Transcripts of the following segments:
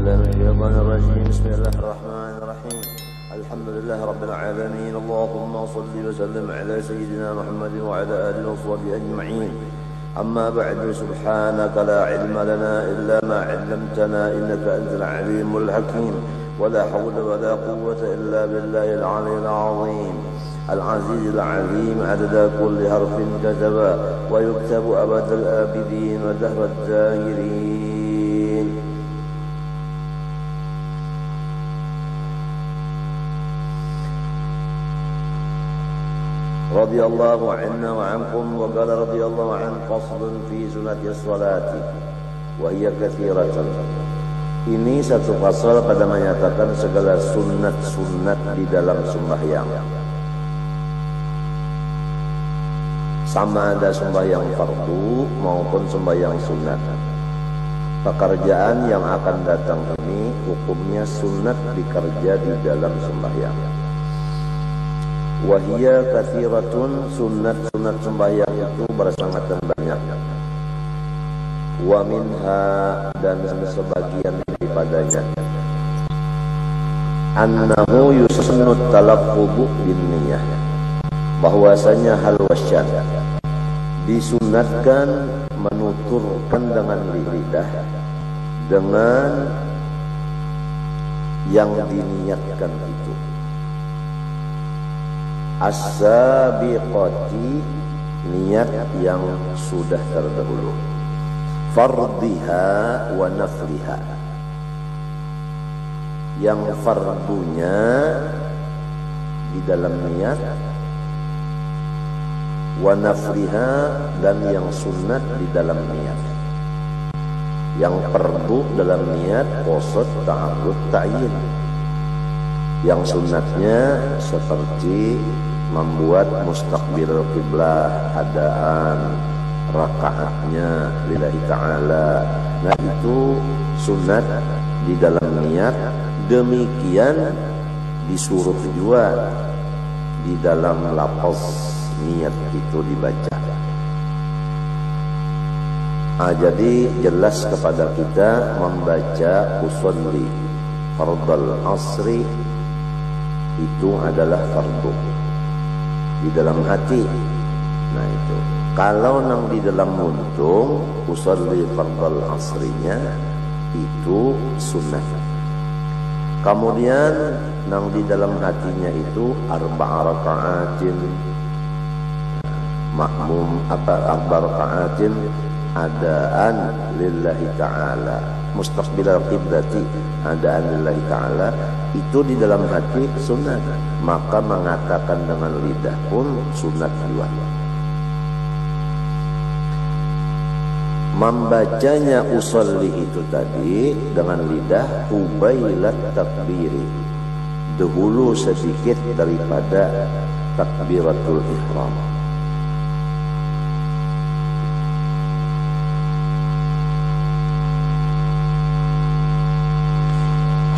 بالله من الشيطان الرجيم. بسم الله الرحمن الرحيم. الحمد لله رب العالمين. اللهم صل وسلم على سيدنا محمد وعلى آله وصحبه أجمعين. أما بعد، سبحانك لا علم لنا إلا ما علمتنا إنك أنت العليم الحكيم. ولا حول ولا قوة إلا بالله العلي العظيم العزيز العليم. عدد كل حرف كتبا ويكتب أبد الآبدين ودهر الداهرين. رضي الله عنا وعنكم. وقال رضي الله عنه: فصل في سنة الصلاة وهي كثيرة. Ini satu pasal pada menyatakan segala sunat-sunat di dalam sembahyang. Sama ada sembahyang fardu maupun sembahyang sunat. Pekerjaan yang akan datang ini hukumnya sunat dikerja di dalam sembahyang. Wahia kathiratun, sunat-sunat sembahyang itu bersangatan banyak. Wa minha, dan sebagian daripadanya, annahu yusunnut talaffuzu bin niyah, bahwasanya hal wasyan disunatkan menuturkan dengan lidah dengan yang diniatkan itu. As-sabiqati, niat yang sudah terdahulu. Fardiha wa nafliha, yang fardunya di dalam niat, wa nafliha, dan yang sunat di dalam niat. Yang fardu dalam niat qasad, ta'arud, ta'yin. Yang sunatnya seperti membuat mustaqbil qiblah, adaan rakaatnya lillahi ta'ala. Nah, itu sunat di dalam niat. Demikian disuruh juga di dalam lafaz niat itu dibaca. Jadi jelas kepada kita membaca usolli fardal asri itu adalah fardu di dalam hati. Nah, itu kalau nang di dalam muntung usolli fardal asrinya itu sunnah. Kemudian nang di dalam hatinya itu arba'a raka'atin, makmum arba'a raka'atin adaan lillahi ta'ala, mustaqbilal qiblati adaan lillahi ta'ala, itu di dalam hati sunnah. Maka mengatakan dengan lidah pun sunnah juga. Membacanya usolli itu tadi dengan lidah hubailat takbiri, dahulu sedikit daripada takbiratul ihram.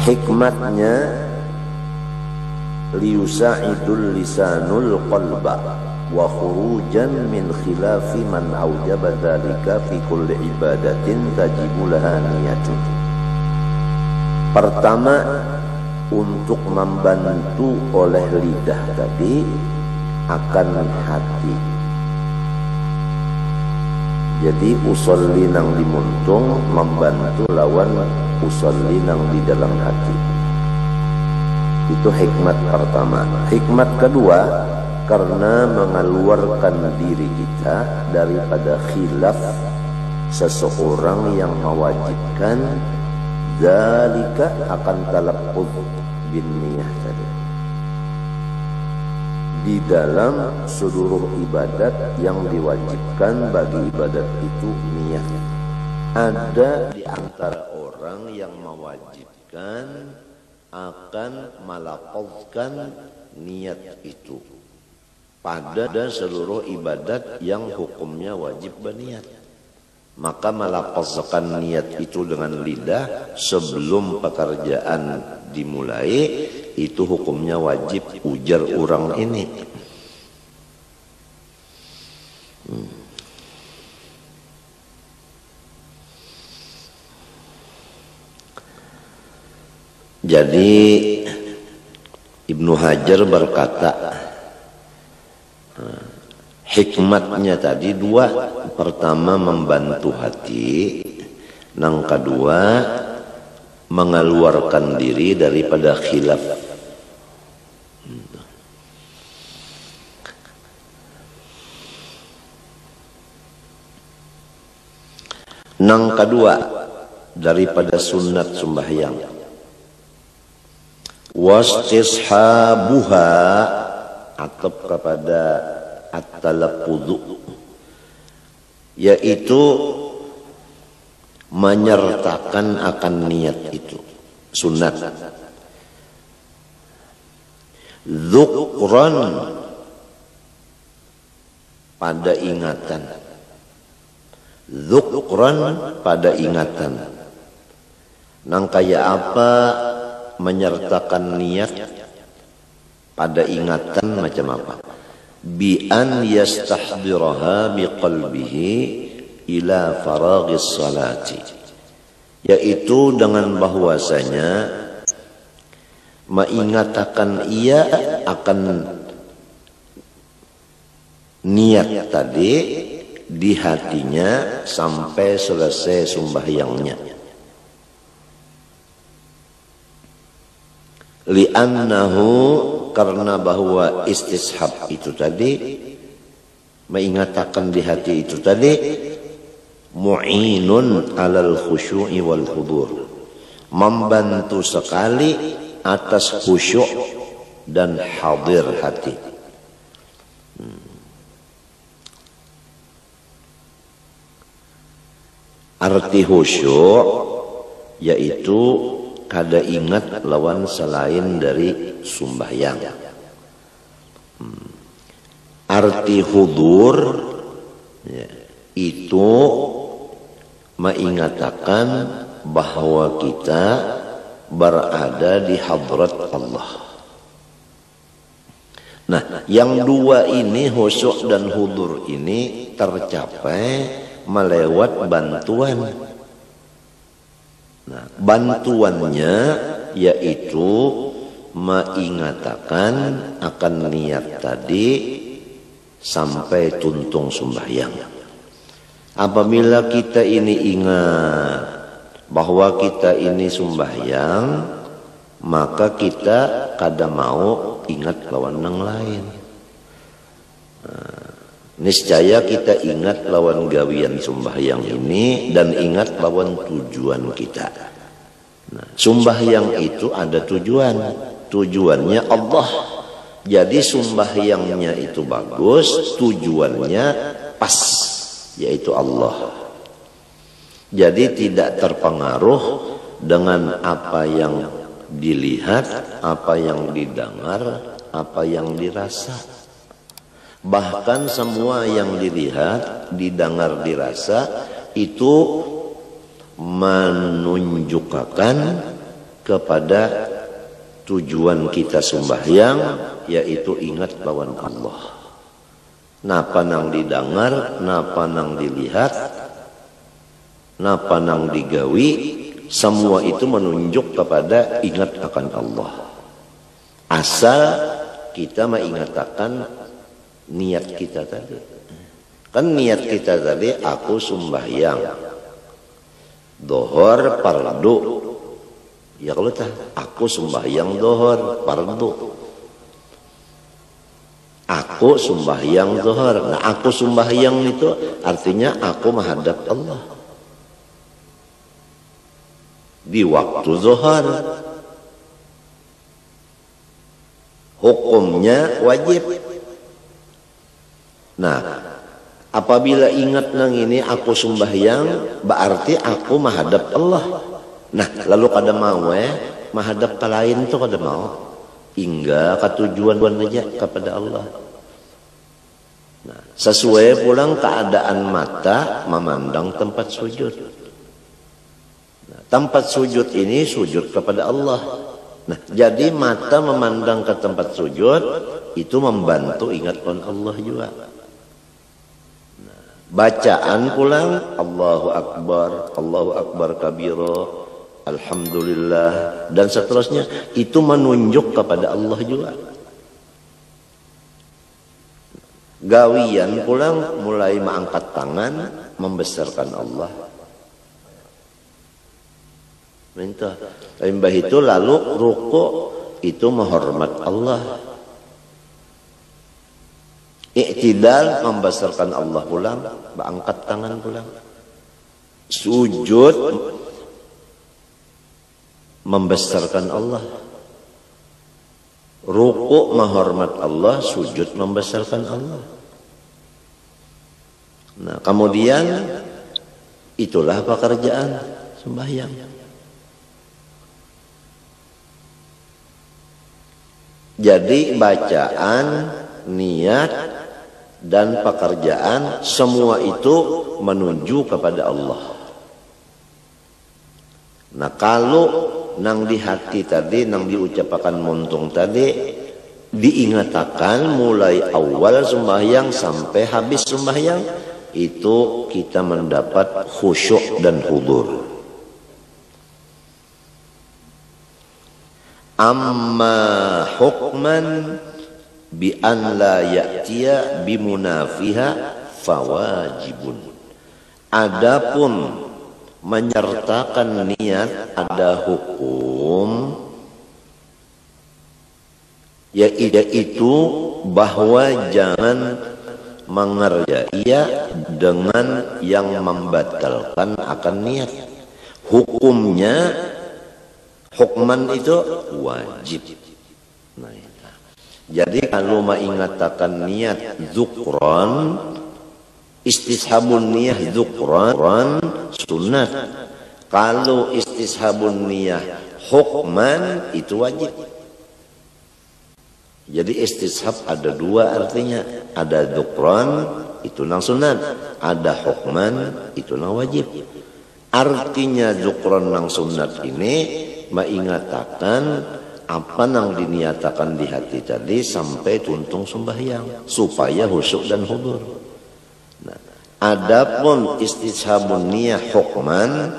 Hikmatnya liyusa'idul lisanul qalba wa khurujan min khilafi man aujaba dzalika fi kulli ibadatin tajibu laha niyatun. Pertama, untuk membantu oleh lidah tadi akan hati. Jadi usolli nang dimuntung membantu lawan usolli nang di dalam hati. Itu hikmat pertama. Hikmat kedua, karena mengeluarkan diri kita daripada khilaf seseorang yang mewajibkan zalika akan talaffuz bin niyah tadi di dalam seluruh ibadat yang diwajibkan bagi ibadat itu niat. Ada di antara orang yang mewajibkan akan melafazkan niat itu pada seluruh ibadat yang hukumnya wajib berniat. Maka melafazkan niat itu dengan lidah sebelum pekerjaan dimulai, itu hukumnya wajib, ujar orang ini. Jadi Ibnu Hajar berkata, hikmatnya tadi dua. Pertama membantu hati, yang kedua mengeluarkan diri daripada khilaf. Yang kedua daripada sunat sembahyang, wastishabuha, atap kepada at-talaffudhu, yaitu menyertakan akan niat itu sunat. Dzukran, pada ingatan. Dzukran, pada ingatan. Nang kaya apa menyertakan niat pada ingatan macam apa? Bi an yastahdiraha biqalbihi ila faraghis salati, yaitu dengan bahwasanya mengingatkan ia akan niat tadi di hatinya sampai selesai sembahyangnya. Li'annahu, karena bahwa istishab itu tadi, mengingatkan di hati itu tadi, mu'inun alal khusyu'i wal hudur, membantu sekali atas khusyuk dan hadir hati. Arti khusyuk yaitu kada ingat lawan selain dari sembahyang. Arti hudur ya, itu mengingatkan bahwa kita berada di hadrat Allah. Nah, yang dua ini, khusyuk dan hudur ini, tercapai melewat bantuan. Nah, bantuannya yaitu mengingatkan akan niat tadi sampai tuntung sembahyang. Apabila kita ini ingat bahwa kita ini sembahyang, maka kita kada mau ingat lawan yang lain. Niscaya kita ingat lawan gawian sembahyang ini dan ingat lawan tujuan kita. Nah, sembahyang itu ada tujuan. Tujuannya Allah. Jadi sembahyangnya itu bagus, tujuannya pas, yaitu Allah. Jadi tidak terpengaruh dengan apa yang dilihat, apa yang didengar, apa yang dirasa. Bahkan semua yang dilihat, didengar, dirasa itu menunjukkan kepada tujuan kita sembahyang, yaitu ingat lawan Allah. Napa nang didengar, napa nang dilihat, napa nang digawi, semua itu menunjuk kepada ingat akan Allah. Asal kita mengingatkan niat kita tadi. Kan niat kita tadi, aku sembahyang dohor fardu. Ya kalau tah, aku sembahyang dohor fardu. Aku sembahyang dohor. Nah, aku sembahyang itu artinya aku menghadap Allah di waktu zuhur. Hukumnya wajib. Nah, apabila ingat nang ini aku sembahyang, berarti aku menghadap Allah. Nah, lalu kada mau menghadap ke lain tu kada mau. Hingga ketujuan aja kepada Allah. Nah, sesuai pulang keadaan mata memandang tempat sujud. Nah, tempat sujud ini sujud kepada Allah. Nah, jadi mata memandang ke tempat sujud itu membantu ingat Allah juga. Bacaan pulang Allahu Akbar kabiro, alhamdulillah, dan seterusnya. Itu menunjuk kepada Allah juga. Gawian pulang mulai mengangkat tangan, membesarkan Allah. Minta. Limbah itu lalu ruku itu menghormat Allah. Iktidal membesarkan Allah pulang, angkat tangan pulang. Sujud membesarkan Allah. Ruku menghormat Allah, sujud membesarkan Allah. Nah, kemudian itulah pekerjaan sembahyang. Jadi bacaan, niat, dan pekerjaan semua itu menuju kepada Allah. Nah, kalau nang di hati tadi, nang diucapkan muntung tadi, diingatakan mulai awal sembahyang sampai habis sembahyang, itu kita mendapat khusyuk dan hudur. Amma hukman bi an la ya'tiya bi munafiha fawajibun. Adapun menyertakan niat ada hukum, yaitu bahwa jangan mengerjai dengan yang membatalkan akan niat. Hukumnya, hukman itu wajib. Nah, jadi kalau mengatakan niat dzukran, istishabun niyah dzukran sunat. Kalau istishabun niyah hukman itu wajib. Jadi istishab ada dua artinya. Ada dzukran itu nang sunat, ada hukman itu nang wajib. Artinya dzukran nang sunat ini mengatakan apa yang diniatakan di hati tadi sampai tuntung sembahyang supaya khusyuk dan hudur. Nah, adapun istishabun niyah hukman,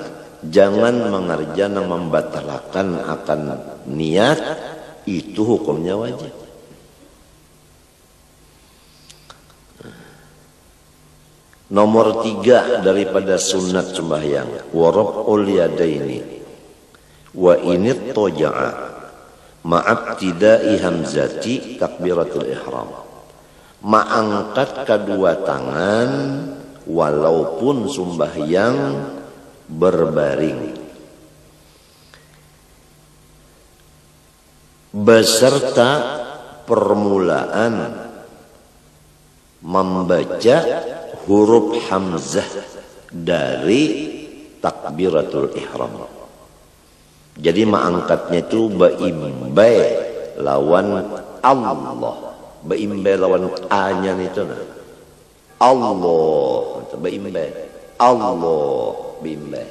jangan mengerjakan yang membatalkan akan niat, itu hukumnya wajib. Nomor 3 daripada sunat sembahyang, waraf'ul yadaini wa init toja'a ma'abtidai hamzati takbiratul ihram. Mengangkat kedua tangan walaupun sembahyang berbaring, beserta permulaan membaca huruf hamzah dari takbiratul ihram. Jadi mengangkatnya itu baimbai lawan Allah, baimbai lawan A-nya itu nah. Allah, baimbai Allah, baimbai.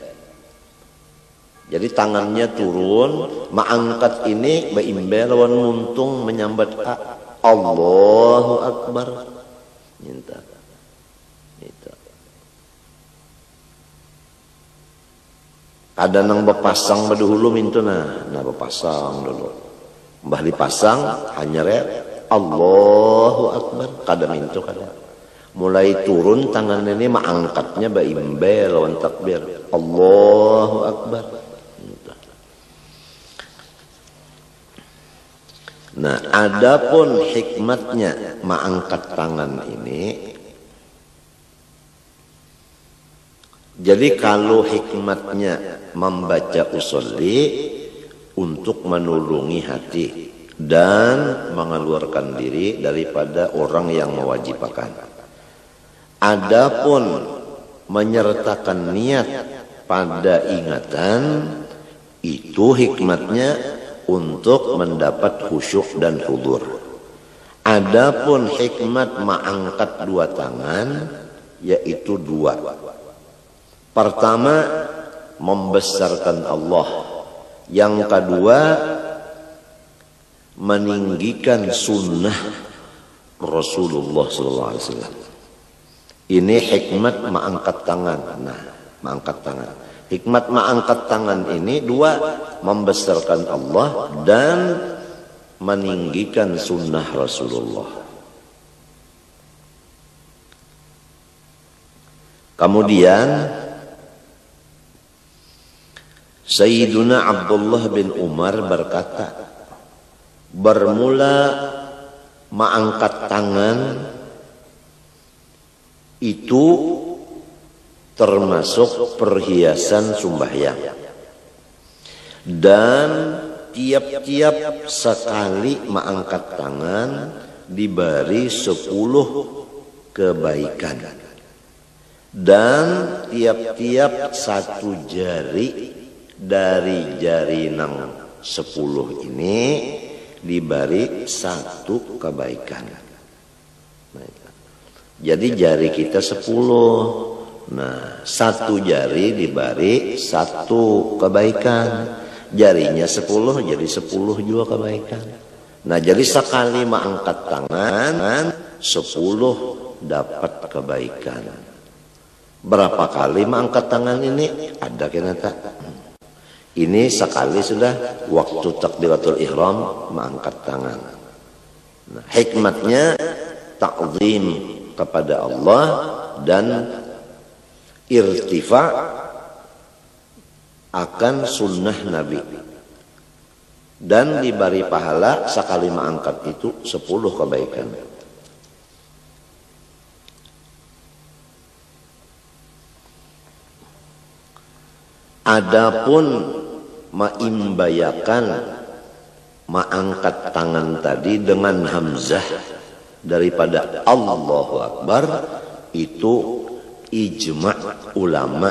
Jadi tangannya turun, mengangkat ini baimbai lawan muntung menyambat A. Allahu Akbar. Minta. Ada nang bepasang berdahulu mintu nah bepasang dulu. Mbah dipasang hanya Allahu Akbar kada mintu kada. Mulai turun tangan ini mengangkatnya baimbai lawan takbir Allahu Akbar. Nah, adapun hikmatnya mengangkat tangan ini, jadi kalau hikmatnya membaca usolli untuk menulungi hati dan mengeluarkan diri daripada orang yang mewajibkan. Adapun menyertakan niat pada ingatan, itu hikmatnya untuk mendapat khusyuk dan hudur. Adapun hikmat mengangkat dua tangan yaitu dua. Pertama, membesarkan Allah. Yang kedua, meninggikan sunnah Rasulullah SAW. Ini hikmat mengangkat tangan. Nah, mengangkat tangan. hikmat mengangkat tangan ini dua, membesarkan Allah dan meninggikan sunnah Rasulullah. Kemudian Sayyiduna Abdullah bin Umar berkata, bermula mengangkat tangan itu termasuk perhiasan sembahyang, dan tiap-tiap sekali mengangkat tangan diberi 10 kebaikan, dan tiap-tiap satu jari dari jari nang 10 ini diberi 1 kebaikan. Jadi jari kita 10. Nah, 1 jari diberi 1 kebaikan. Jarinya 10 jadi 10 juga kebaikan. Nah, jadi sekali mengangkat tangan 10 dapat kebaikan. Berapa kali mengangkat tangan ini? Ada kenapa? Ini sekali sudah waktu takbiratul ihram mengangkat tangan. Nah, hikmatnya ta'zim kepada Allah dan irtifa akan sunnah Nabi, dan diberi pahala sekali mengangkat itu 10 kebaikan. Adapun maimbayakan mengangkat tangan tadi dengan hamzah daripada Allahu Akbar, itu ijma' ulama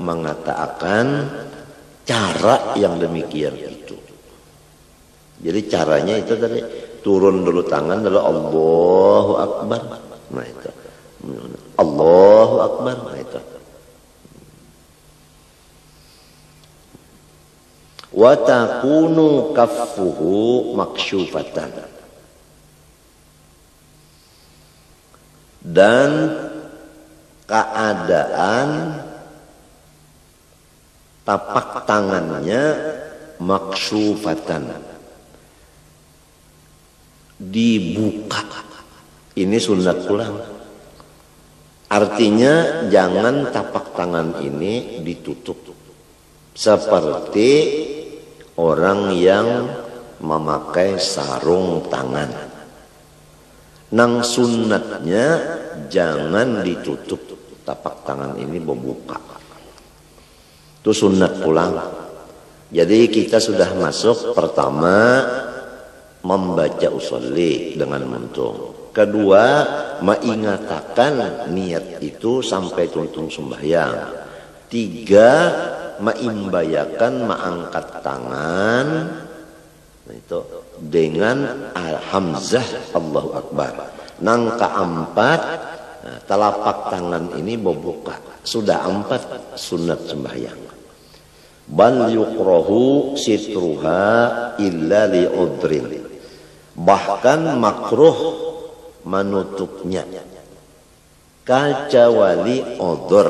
mengatakan cara yang demikian itu. Jadi caranya itu tadi turun dulu tangan lalu Allahu Akbar. Nah itu Allahu Akbar. Nah itu. Wa takunu kaffuhu maksyufatan, dan keadaan tapak tangannya maksyufatan, dibuka. Ini sunat pulang. Artinya jangan tapak tangan ini ditutup seperti orang yang memakai sarung tangan. Nang sunnatnya jangan ditutup, tapak tangan ini membuka. Itu sunat pulang. Jadi kita sudah masuk pertama membaca usolli dengan muntung. Kedua, mengatakan niat itu sampai tuntung sembahyang. 3, maimbayakan mengangkat tangan itu dengan hamzah Allahu Akbar. Nang keempat, telapak tangan ini membuka. Sudah 4 sunat sembahyang. Bal yukrahu sitruha illa li udrin. Bahkan makruh menutupnya kecuali odor,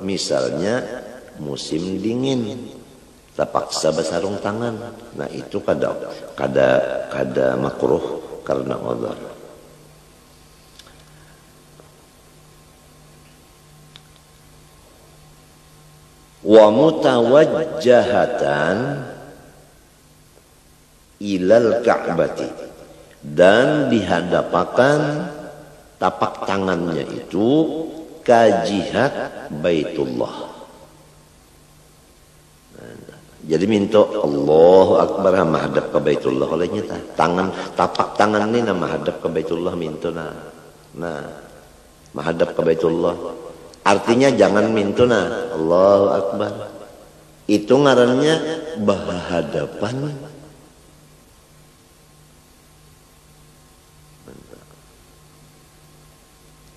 misalnya musim dingin terpaksa bersarung tangan. Nah itu kada makruh karena odor. Wa mutawajjahatan ilal ka'bati, dan dihadapkan tapak tangannya itu ke jihad Baitullah. Jadi minta Allahu Akbar menghadap ke Baitullah olehnya tangan tapak tangan ini menghadap ke Baitullah minta nah menghadap ke Baitullah. Artinya jangan minta Allahu Akbar. Itu ngarannya berhadapan.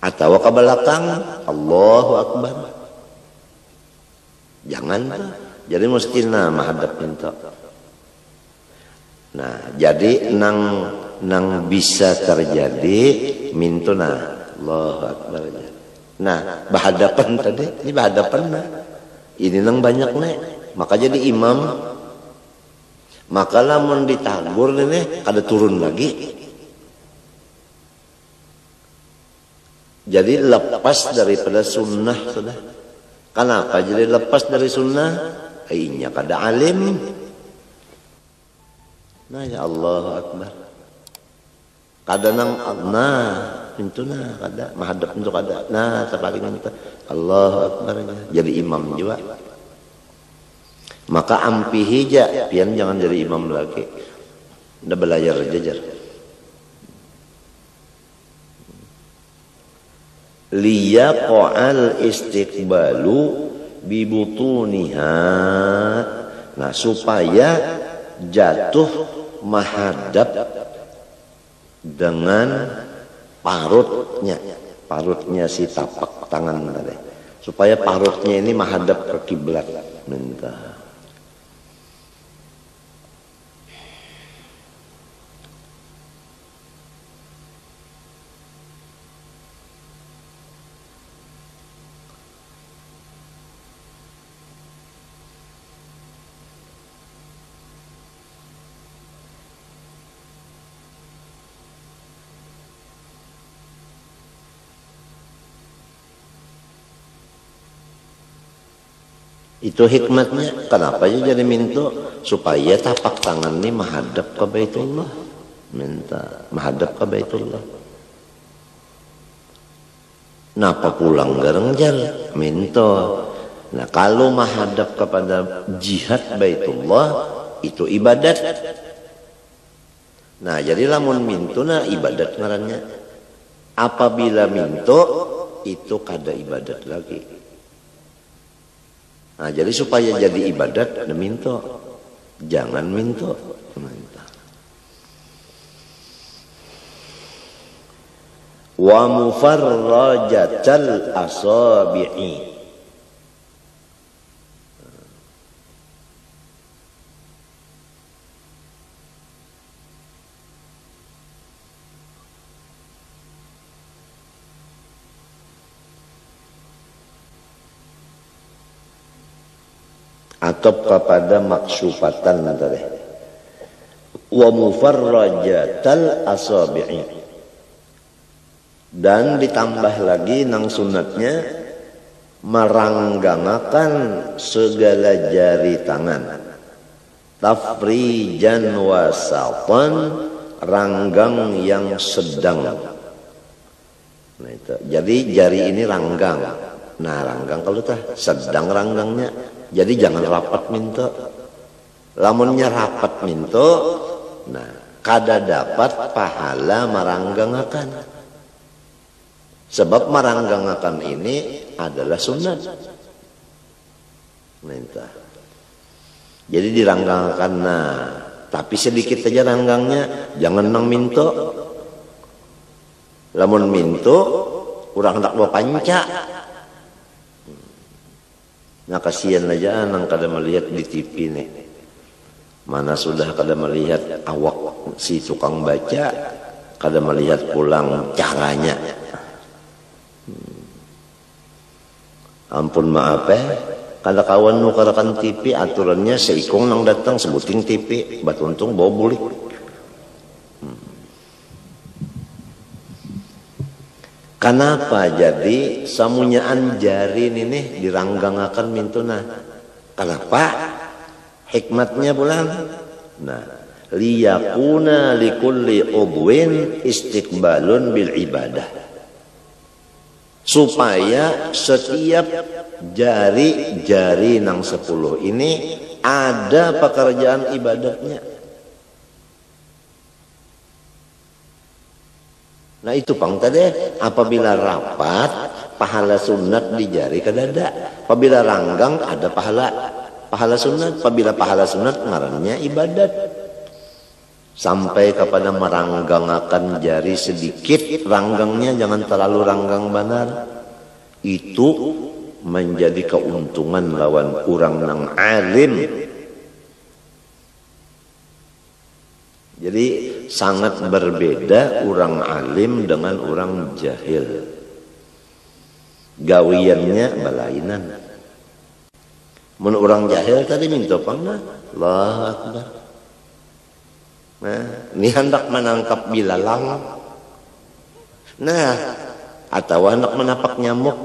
Atau ke belakang Allahu Akbar. Jangan. Jadi mesti menghadap minta. Nah, jadi nang bisa terjadi minta Allahu Akbar. Nah, berhadapan tadi, ini berhadapan Ini nang banyak nih, maka jadi imam. Maka lamun ditagur nih, kada turun lagi. Jadi lepas daripada sunnah sudah. Kenapa jadi lepas dari sunnah? Ainya kada alim. Nah ya Allah Akbar. Kada nang pintu kada menghadap untuk kada. Nah terpaling kita Allah Akbar. Jadi imam juga. Maka ampihi ja, pian jangan jadi imam lagi. Udah belajar jajar. Liyaqa'al istiqbalu bibutuniha. Nah supaya jatuh menghadap dengan parutnya si tapak tangan tadi, supaya parutnya ini menghadap ke kiblat. Minta itu hikmatnya. Kenapa ya jadi minta? Supaya tapak tangan ini menghadap ke Baitullah. Minta menghadap ke Baitullah. Napa pulang gareng jal? Minta. Nah kalau menghadap kepada jihad Baitullah itu ibadat. Nah jadi lamun minto na ibadat ngarannya. Apabila minto itu kada ibadat lagi. Nah, jadi supaya jadi ibadat, ada minto. Jangan minto. Wa mufarrajatal asabi'i. Atau kepada maksufatan tadi. Wa mufarrajatal asabi'i. Dan ditambah lagi nang sunatnya meranggangakan segala jari tangan. Tafrijan wasatan, ranggang yang sedang. Nah itu. Jadi jari ini ranggang. Nah ranggang kalau tah sedang ranggangnya. Jadi jangan rapat minta. Lamunnya rapat minta, nah kada dapat pahala meranggangakan. Sebab meranggangakan ini adalah sunat. Minta. Jadi diranggangakan, nah tapi sedikit aja ranggangnya, jangan nang minta. Lamun minta, urang tak bawa panca. Nah kasihan aja nang kada melihat di TV nih. Mana sudah kada melihat awak si tukang baca, kada melihat pulang caranya. Ampun maaf kada kawan nu karakan TV aturannya seikong nang datang sebuting TV, batuntung bawa bulik. Kenapa jadi samunyaan jari ini diranggangakan mintuna? Kenapa? Hikmatnya bulan. Nah, liyakuna likulli udwin istiqbalun bil ibadah. Supaya setiap jari-jari nang 10 ini ada pekerjaan ibadatnya. Nah itu pang tadi, apabila rapat pahala sunat di jari kadada, apabila ranggang ada pahala sunat, apabila pahala sunat ngarannya ibadat. Sampai kepada meranggangakan jari sedikit, ranggangnya jangan terlalu ranggang benar. Itu menjadi keuntungan lawan kurang nang alim. Jadi sangat berbeda orang alim dengan orang jahil. Gawiannya balainan. Mun orang jahil tadi minta pangna, Allahu Akbar. Nah, ini hendak menangkap bilalang. Nah, atau hendak menapak nyamuk.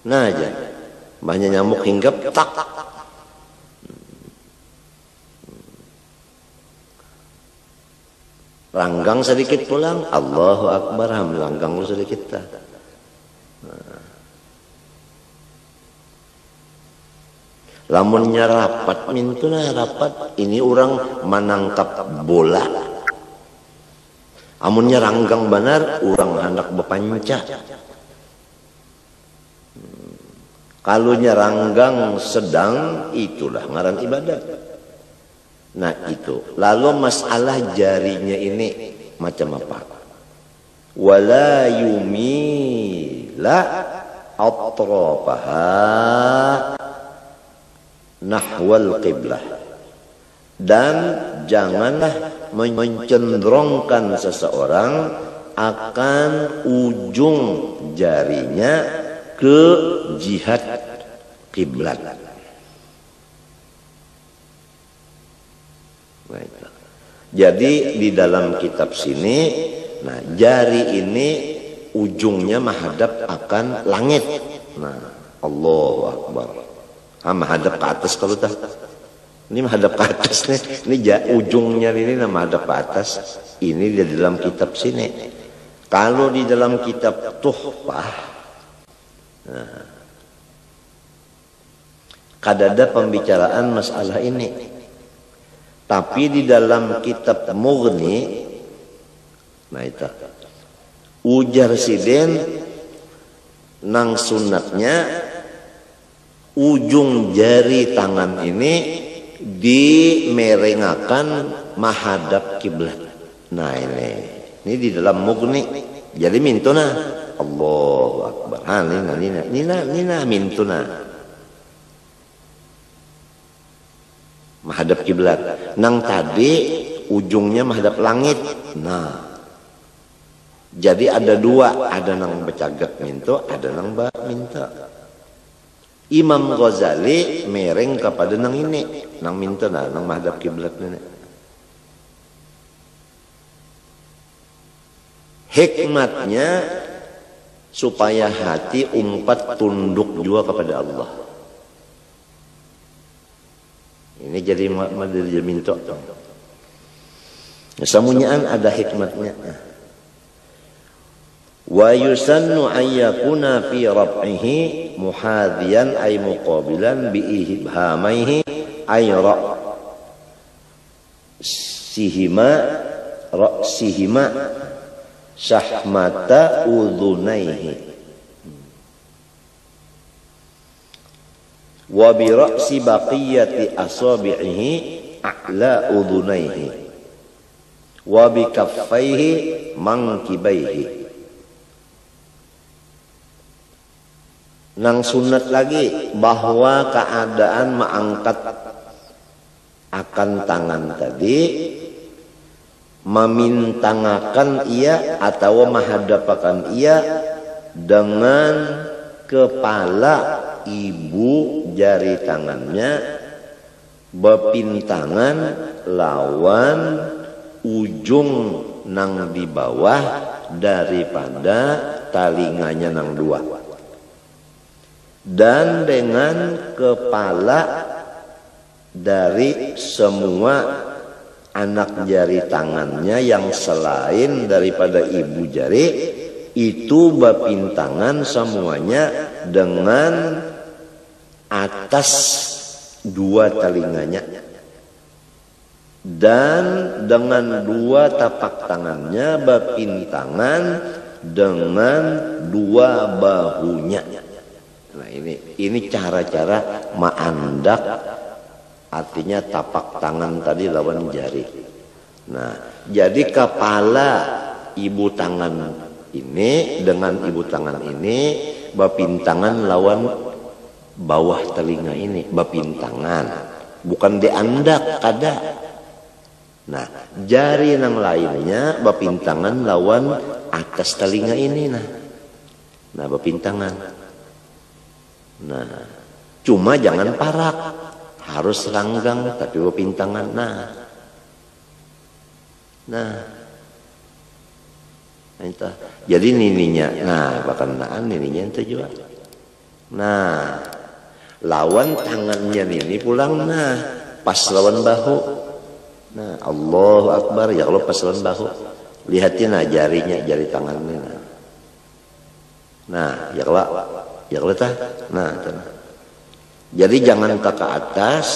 Nah aja, banyak nyamuk hinggap tak. Langgang sedikit pulang, Allahu Akbar, langgang lu sedikit tak. Lamunnya rapat, mintuna rapat, ini orang menangkap bola. Amunnya ranggang benar, orang hendak bepanca. Kalau nyeranggang sedang, itulah ngaran ibadat. Nah itu. Lalu masalah jarinya ini macam apa? Wala yumila atrafaha nahwal qiblah. Dan janganlah mencenderungkan seseorang akan ujung jarinya ke jihad kiblat. Jadi di dalam kitab sini, nah jari ini ujungnya menghadap akan langit. Nah, Allahu Akbar. Menghadap ke atas kalau tak. Ini menghadap ke atas nih. Ini ujungnya ini menghadap ke atas. Ini di dalam kitab sini. Kalau di dalam kitab Tuhfah, nah, kadada pembicaraan masalah ini. Tapi di dalam kitab Mughni, nah itu ujar siden nang sunatnya ujung jari tangan ini dimerengakan menghadap kiblat. Nah ini di dalam Mughni. Jadi mintuna Allahu Akbar. Nina mintuna menghadap kiblat. Nang tadi ujungnya menghadap langit. Nah, jadi ada dua, ada nang becagak minto, ada nang minta. Imam Ghazali mereng kepada nang ini, nang minta nang menghadap kiblat ini. Hikmatnya supaya hati umpat tunduk juga kepada Allah. Ini jadi madil minto. Semuanya ada hikmatnya. Wa yusannu ayyakuna fi rab'ihi muhadiyan ay muqabilan bi ibhamaihi ay ra'sihima syahmata udhunaihi wa bi ra'si baqiyati asabi'ihi a'la udhunaihi wa bi kaffaihi mankibaihi. Nang sunat lagi bahwa keadaan mengangkat akan tangan tadi memintangakan ia atau menghadapakan ia dengan kepala ibu jari tangannya bepintangan lawan ujung nang di bawah daripada talinganya nang dua. Dan dengan kepala dari semua anak jari tangannya yang selain daripada ibu jari itu bepintangan semuanya dengan atas dua telinganya dan dengan dua tapak tangannya bepintangan dengan dua bahunya. Nah ini cara-cara ma'andak, artinya tapak tangan tadi lawan jari. Nah jadi kepala ibu tangan ini dengan ibu tangan ini bepintangan lawan bawah telinga ini bepintangan, bukan diandak kada. Nah jari yang lainnya bepintangan lawan atas telinga ini. Nah bepintangan. Nah, Cuma jangan parak, harus ranggang tapi pintangan. Nah, jadi nininya, bakanaan nininya itu juga. Nah, lawan tangannya nini pulang, pas lawan bahu. Nah, Allahu Akbar, ya Allah pas lawan bahu. Lihatin jarinya, jari tangannya. Nah, ya Allah tah. Jadi jangan ke atas.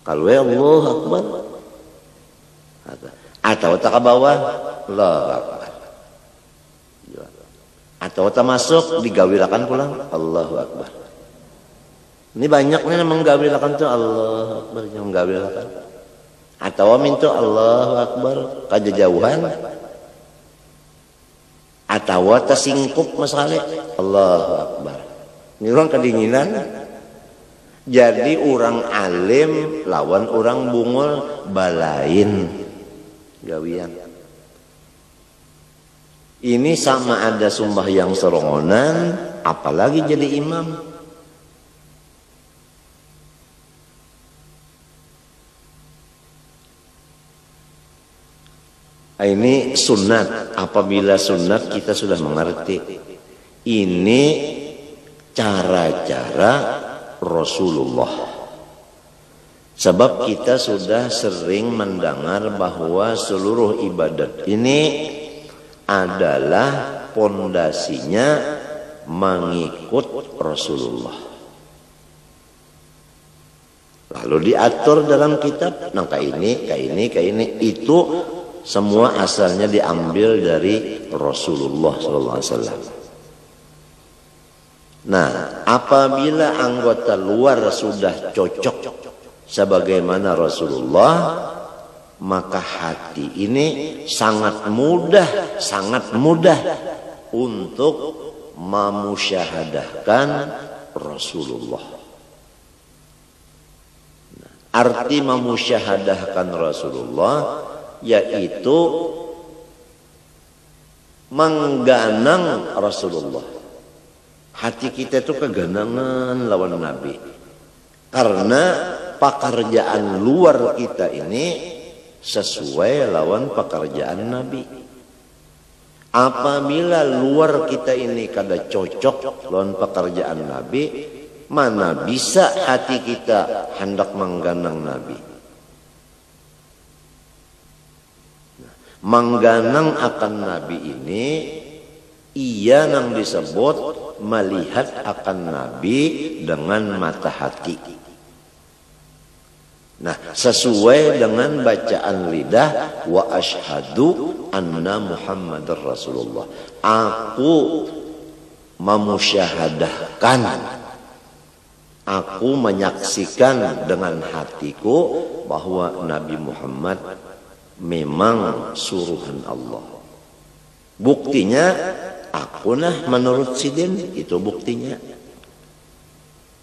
Kalau Allahu Akbar. Atau tak ke bawah, Allahu Akbar. Atau tak masuk, digawilakan pulang, Allahu Akbar. Ini banyak nih menggawilakan tuh Allahu Akbar, yang menggawilakan. Atau minta Allahu Akbar, kajauhan. Atau tersingkup masalah, Allahu Akbar. Ini orang kedinginan. Jadi orang alim lawan orang bungul balain gawian. Ini sama ada sembahyang serongonan, apalagi jadi imam. Ini sunat. Apabila sunat kita sudah mengerti. Ini cara-cara Rasulullah. Sebab kita sudah sering mendengar bahwa seluruh ibadat ini adalah pondasinya mengikut Rasulullah. Lalu diatur dalam kitab, kayak ini, itu semua asalnya diambil dari Rasulullah SAW. Nah, apabila anggota luar sudah cocok sebagaimana Rasulullah, maka hati ini sangat mudah untuk memusyahadahkan Rasulullah. Arti memusyahadahkan Rasulullah yaitu mengganang Rasulullah. Hati kita itu keganangan lawan Nabi. Karena pekerjaan luar kita ini sesuai lawan pekerjaan Nabi. Apabila luar kita ini kada cocok lawan pekerjaan Nabi, mana bisa hati kita hendak mengganang Nabi. Mengganang akan Nabi ini ia yang disebut melihat akan Nabi dengan mata hati. Nah, sesuai dengan bacaan lidah, wa asyhadu anna Muhammadar Rasulullah. Aku memusyahadahkan, aku menyaksikan dengan hatiku bahwa Nabi Muhammad memang suruhan Allah. Buktinya, aku menurut Sidin, itu buktinya.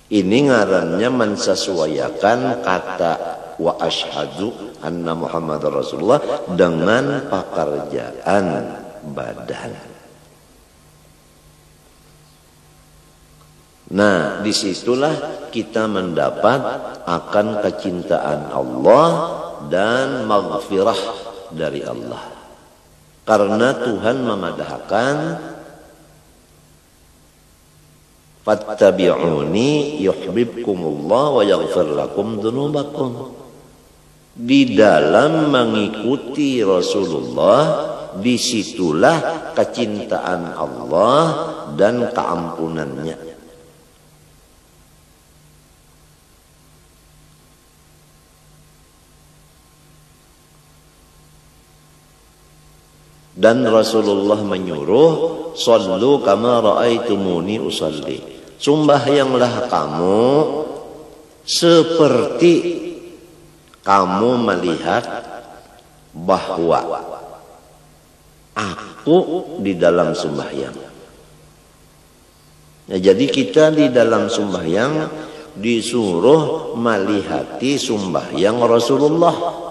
Ini ngarannya mensesuaikan kata wa asyhadu anna Muhammadar Rasulullah dengan pekerjaan badan. Nah, disitulah kita mendapat akan kecintaan Allah dan maghfirah dari Allah. Karena Tuhan memadahkan fattabi'uni yuhibbukumullah wa yaghfir lakum dzunubakum. Di dalam mengikuti Rasulullah, disitulah kecintaan Allah dan keampunannya. Dan Rasulullah menyuruh, sallu kama ra'aitumuni usalli. Sembahyanglah kamu seperti kamu melihat bahwa aku di dalam sembahyang. Nah, jadi kita di dalam sembahyang disuruh melihati sembahyang Rasulullah.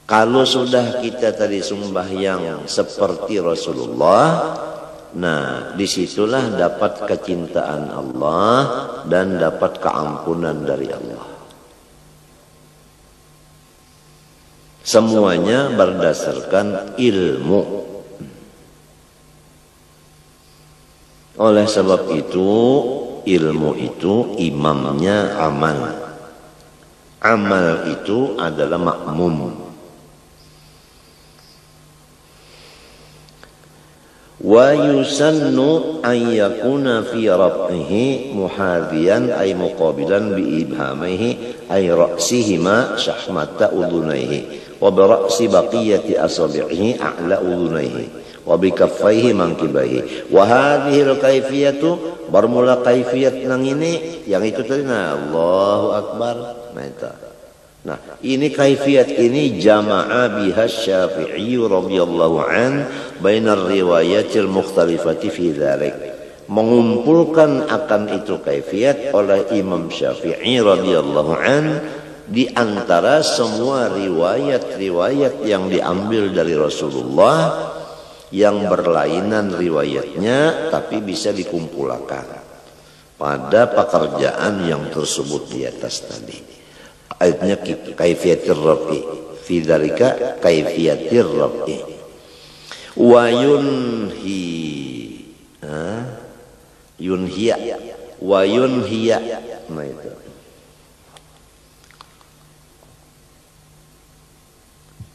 Kalau sudah kita tadi sembahyang seperti Rasulullah, nah disitulah dapat kecintaan Allah dan dapat keampunan dari Allah. Semuanya berdasarkan ilmu. Oleh sebab itu, ilmu itu imamnya amal. Amal itu adalah makmum. Wa yusannu an yakuna fi rab'ihi muhadhiyan ay muqabilan bi ibhamihi ay ra'sihima syahmata udhunaihi wa bi ra'si baqiyati asabi'ihi a'la udhunaihi wa bi kaffaihi mankibaihi wa hadhihi al-kaifiyatu bermula kaifiyat nang ini yang itu tadi Allahu akbar. Nah, ini kaifiyat ini jama'a biha Syafi'i radhiyallahu an bainar riwayatil mukhtalifati fi dzalik. Mengumpulkan akan itu kaifiyat oleh Imam Syafi'i radhiyallahu an di antara semua riwayat-riwayat yang diambil dari Rasulullah yang berlainan riwayatnya tapi bisa dikumpulkan pada pekerjaan yang tersebut di atas tadi. Ayatnya kaifiyatir rab'i fi dzalika kaifiyatir rab'i wa yunhiya wa yunhiya. Nah itu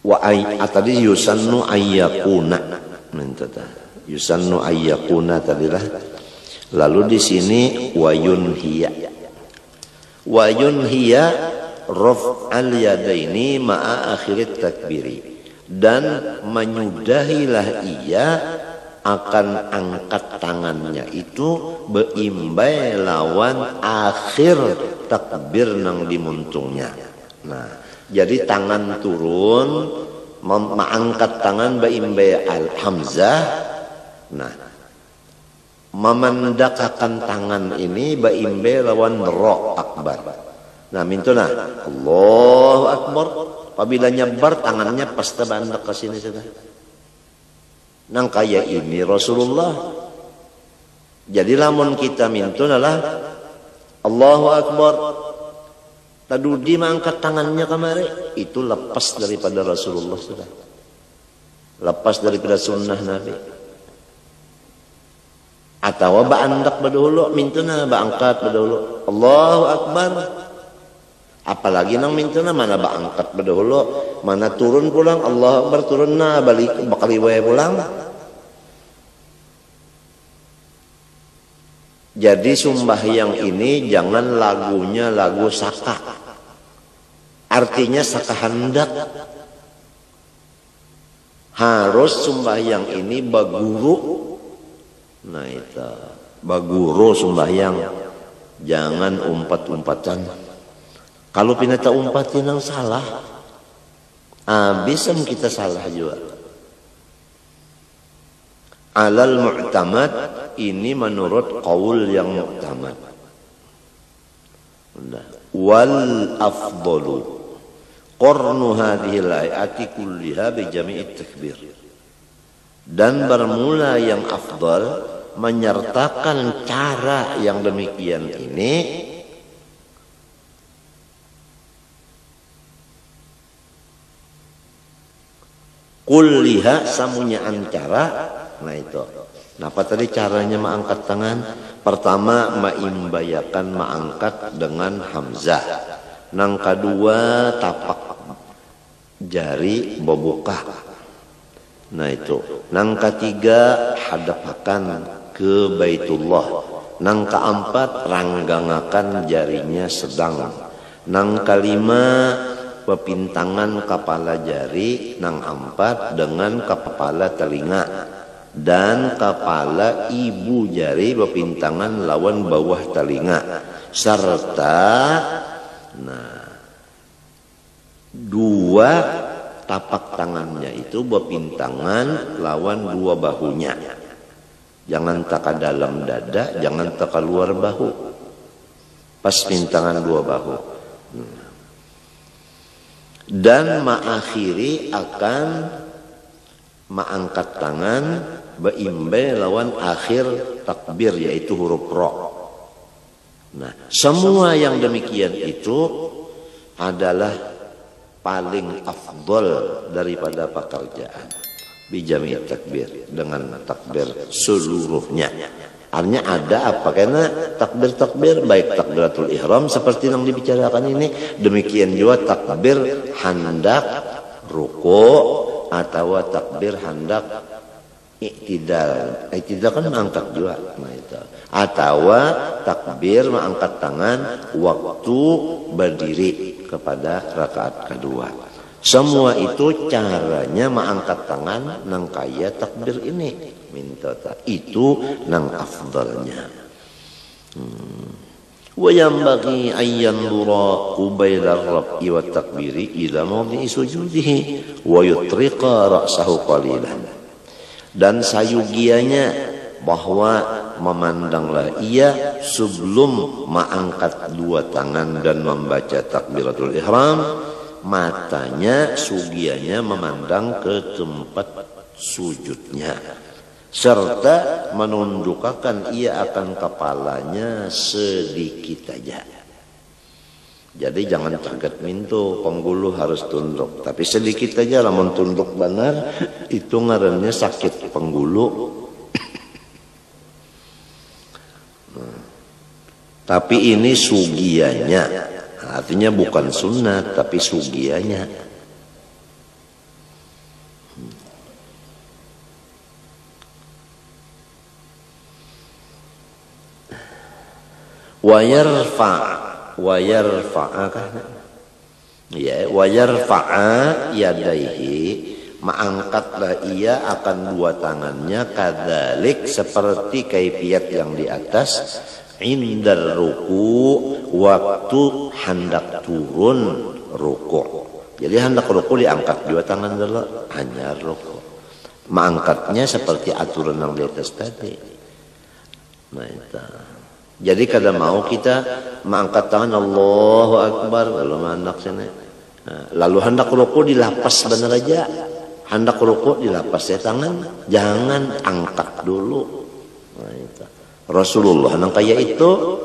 wa tadi yusannu ayyakuna, yusannu ayyakuna tadilah. Lalu di sini wa yunhiya raf'al yadaini ma'a akhirit takbiri, dan menyudahilah ia akan angkat tangannya itu beimbai lawan akhir takbir nang dimuntungnya. Nah, jadi tangan turun mengangkat tangan beimbai al-hamzah. Nah, memandakakan tangan ini beimbai lawan ro akbar. Nah, mintuna Allahu akbar. Apabila nyebar tangannya pasti bandak ke sini sudah. Nang kaya ini Rasulullah. Jadi lamun kita mintuna lah Allahu akbar. Tadudi mengangkat tangannya kemari, itu lepas daripada Rasulullah sudah. Lepas daripada sunnah Nabi. Atau ba'andak badahulu mintuna ba'angkat badahulu Allahu akbar. Apalagi nang mintuna mana ba'angkat badahulu, mana turun pulang Allahu akbar turun na balik bakal wae pulang. Jadi sembahyang ini jangan lagunya lagu saka. Artinya saka hendak. Harus sembahyang ini baguru. Nah itu baguru sembahyang. Jangan umpat-umpatan. Kalau pinata umpatin yang salah, bisa kita salah juga. Alal mu'tamad ini menurut qaul yang mu'tamad. Wal afdalu qarnu hadhil ayati kulliha bi jami'it takbir. Dan bermula yang afdal menyertakan cara yang demikian ini kulliha samunya antara. Nah itu. Nah apa tadi caranya mengangkat tangan? Pertama maimbayakan mengangkat dengan hamzah. Nang kedua tapak jari bobuka. Nah itu. Nang ketiga hadapakan ke Baitullah. Nang keempat ranggangakan jarinya sedang. Nang kelima pepintangan kepala jari. Nang empat dengan kepala telinga. Dan kepala ibu jari pepintangan lawan bawah telinga. Serta dua tapak tangannya itu berpintangan lawan dua bahunya. Jangan taka dalam dada, jangan taka luar bahu. Pas pintangan dua bahu. dan mengakhiri akan mengangkat tangan beimbe lawan akhir takbir yaitu huruf ro. Nah, semua yang demikian itu adalah paling afdol daripada pekerjaan bijami takbir dengan takbir seluruhnya. Artinya ada apa? Karena takbir-takbir baik takbiratul ihram seperti yang dibicarakan ini, demikian juga takbir hendak ruku atau takbir hendak iktidal. Iktidal kan mengangkat juga, nah itu. Atau takbir mengangkat tangan waktu berdiri kepada rakaat kedua. Semua itu caranya mengangkat tangan nang kaya takbir ini. Minta itu nang afdalnya. Wa yanbaghi an yanzura qabaila ar-raf'i wa takbiri ila mawdi'i sujudihi wa yutriqa ra'sahu qalilan. Dan sayugianya bahwa memandanglah ia sebelum mengangkat dua tangan dan membaca takbiratul ihram, matanya sugianya memandang ke tempat sujudnya, serta menundukkan ia akan kepalanya sedikit saja. Jadi jangan kaget mintu penggulu harus tunduk, tapi sedikit saja. Lamun tunduk benar itu ngarannya sakit penggulu. Tapi ini sugianya, artinya bukan sunat tapi sugianya. Wa yarfa'a yadaihi, mengangkatlah ia akan dua tangannya kadzalik seperti kaifiat yang di atas, indal ruku, waktu hendak turun ruku. Jadi hendak ruku diangkat dua tangan dulu, hanya ruku. Mengangkatnya seperti aturan yang di atas tadi. Nah itu. Jadi kadang mau kita mengangkat tangan Allahu Akbar lalu hendak sini. Lalu hendak ruku dilapas benar aja. Hendak ruku dilapas ya tangan, jangan angkat dulu. Nah itu. Rasulullah nang kayak itu.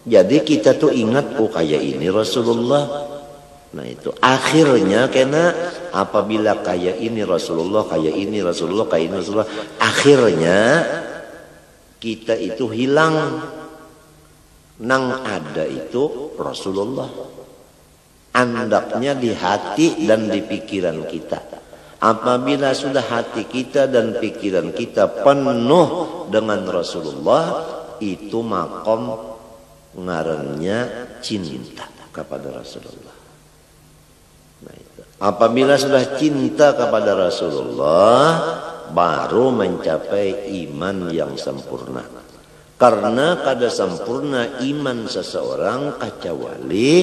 Jadi kita tuh ingat kayak ini Rasulullah. Nah itu akhirnya karena apabila kayak ini Rasulullah, kayak ini Rasulullah, kayak ini Rasulullah, akhirnya kita itu hilang. Nang ada itu Rasulullah. Andaknya di hati dan di pikiran kita. Apabila sudah hati kita dan pikiran kita penuh dengan Rasulullah, itu makom ngarannya cinta kepada Rasulullah. Nah itu. Apabila sudah cinta kepada Rasulullah, baru mencapai iman yang sempurna. Karena kada sempurna iman seseorang kecuali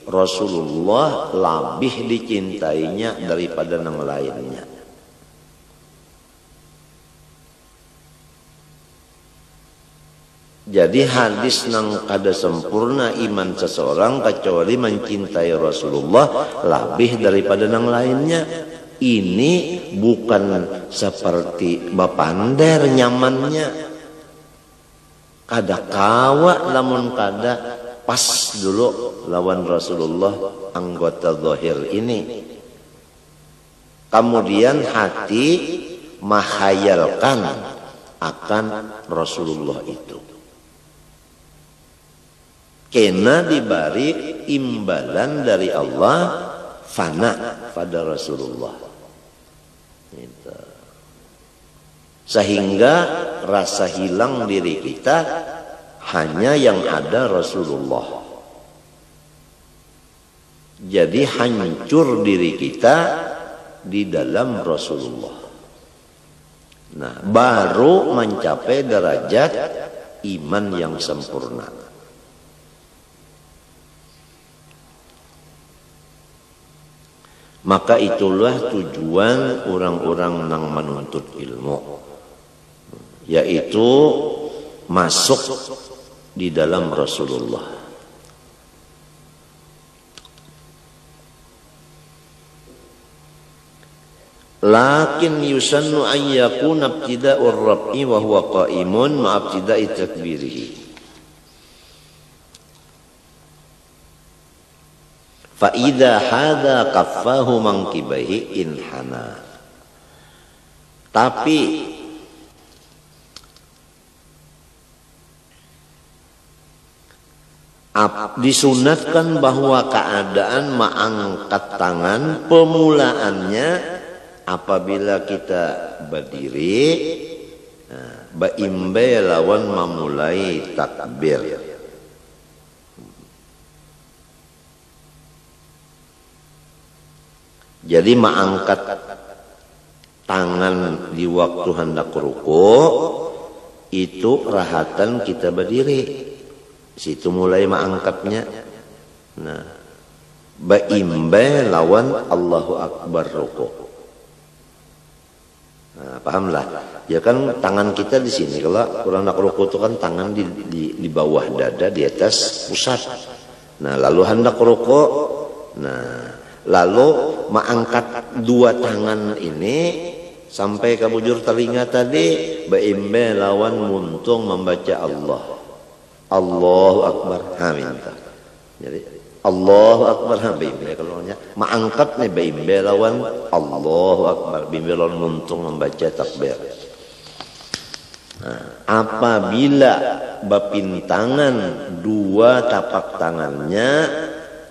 Rasulullah lebih dicintainya daripada yang lainnya. Jadi hadis nang kada sempurna iman seseorang kecuali mencintai Rasulullah lebih daripada yang lainnya. Ini bukan seperti bapander nyamannya. Kada kawa lamun kada pas dulu lawan Rasulullah anggota zahir ini. Kemudian hati menghayalkan akan Rasulullah itu. Kena diberi imbalan dari Allah fana pada Rasulullah. Itu. Sehingga rasa hilang diri kita hanya yang ada Rasulullah. Jadi hancur diri kita di dalam Rasulullah. Nah, baru mencapai derajat iman yang sempurna. Maka itulah tujuan orang-orang yang menuntut ilmu, yaitu masuk di dalam Rasulullah. Lakin yusannu an yakuna ibtida'ur rab'i wa huwa qa'imun ma ibtida'i takbirihi. Fa idza hadha kaffahu mankibaihi inhana. Tapi disunatkan bahwa keadaan mengangkat tangan pemulaannya apabila kita berdiri, baimbe lawan memulai takbir. Jadi mengangkat tangan di waktu hendak ruku itu rahatan kita berdiri. Situ mulai mengangkatnya. Nah, baimbe lawan Allahu Akbar ruku. Nah, pahamlah. Ya kan tangan kita di sini. Kalau kurang nak ruku itu kan tangan di bawah dada, di atas pusat. Nah, lalu hendak ruku. Nah, lalu mengangkat dua tangan ini sampai ke bujur telinga tadi, baimbe lawan muntung membaca Allah. Allahu Akbar. Minta. Jadi Allahu Akbar bimbe kalau nya mengangkat nih bimbe lawan Allahu Akbar, bimbe lawan muntung membaca takbir. Nah, apabila bapintangan dua tapak tangannya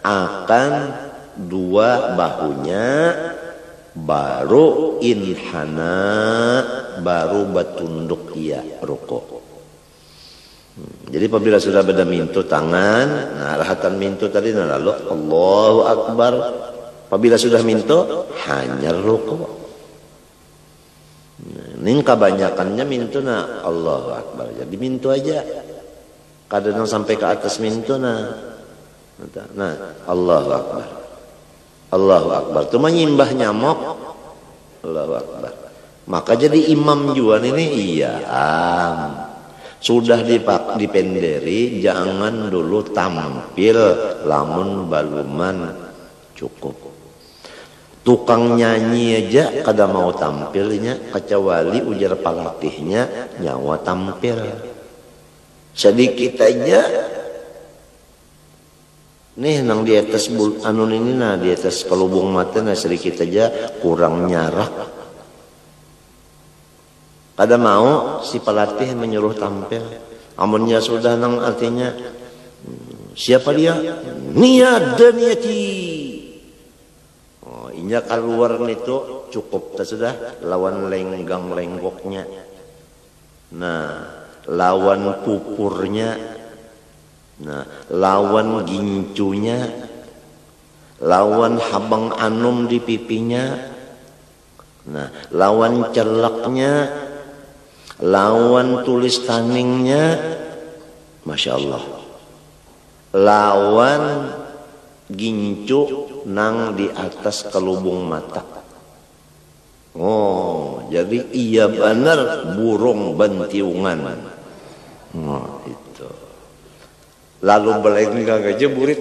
akan dua bahunya, baru inhana, baru batunduk ia ruku. Jadi apabila sudah beda mintu tangan, nah rahatan mintu tadi nah lalu Allahu Akbar. Apabila sudah mintu hanya ruku. Ini kebanyakannya mintu nah Allahu Akbar. Jadi mintu aja. Kadang sampai ke atas mintu nah Allahu Akbar. Allahu Akbar. Itu menyimbah nyamuk. Allahu Akbar. Maka jadi imam juga ini iya. Sudah dipenderi, jangan dulu tampil lamun baluman cukup. Tukang nyanyi aja kada mau tampilnya, kecuali ujar pelatihnya nyawa tampil. Sedikit aja. Nih nang di atas anun ini nah di atas kelubung mata nah sedikit aja kurang nyarak. Kada mau si pelatih menyuruh tampil. Amunnya sudah nang artinya siapa dia? Niat dan niati. Oh, inya keluar itu cukup tak sudah lawan lenggang lenggoknya. Nah, lawan pupurnya. Nah, lawan gincunya. Lawan habang anum di pipinya. Nah, lawan celaknya. Lawan tulis taningnya, Masya Allah. Lawan gincu nang di atas kelubung mata. Oh, jadi iya benar burung bantiungan. Oh, itu. Lalu belenggang aja burit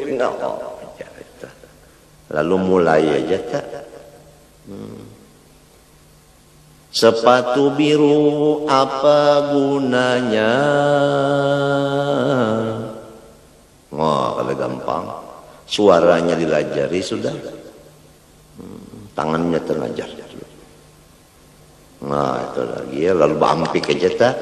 lalu mulai aja tak. Sepatu biru apa gunanya? Wah, kalau gampang. Suaranya dilajari sudah. Tangannya terlajar. Nah, itu lagi ya. Lalu bampik aja tak.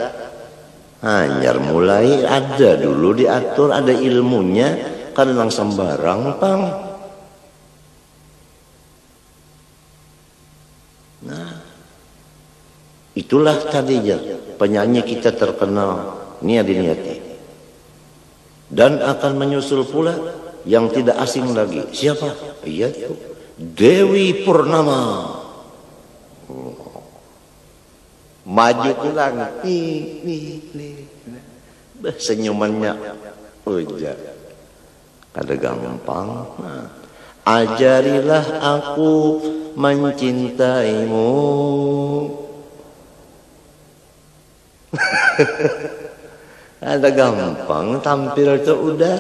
Hanyar mulai ada dulu diatur, ada ilmunya. Kan langsung sembarang, pang. Nah. Itulah tadinya penyanyi kita terkenal Niati Niati. Dan akan menyusul pula yang tidak asing lagi. Siapa? Iya itu Dewi Purnama. Maju ke langit. Senyumannya ujar. Ada gampang. Nah, ajarilah aku mencintaimu. Ada gampang tampil itu udah.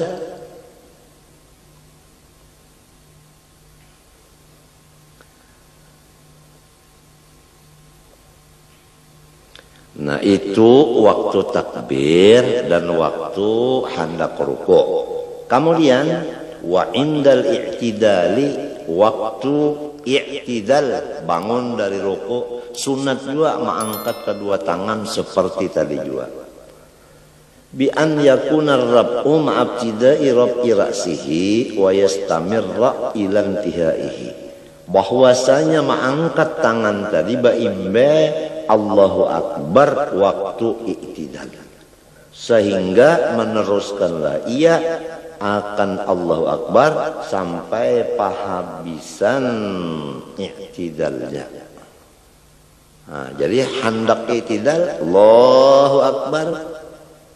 itu waktu takbir dan waktu hendak ruku. Kemudian wa indal i'tidali, waktu i'tidal bangun dari ruku, sunat juga mengangkat kedua tangan seperti tadi juga. Bi an yakuna ar-rab'u ma'abtida'i rab'i ra'sihi wa yastamirra ila intihaihi. Bahwasanya mengangkat tangan tadi baimbe Allahu Akbar waktu i'tidal, sehingga meneruskanlah ia akan Allahu Akbar sampai pahabisan i'tidalnya. Nah, jadi hendak i'tidal Allahu Akbar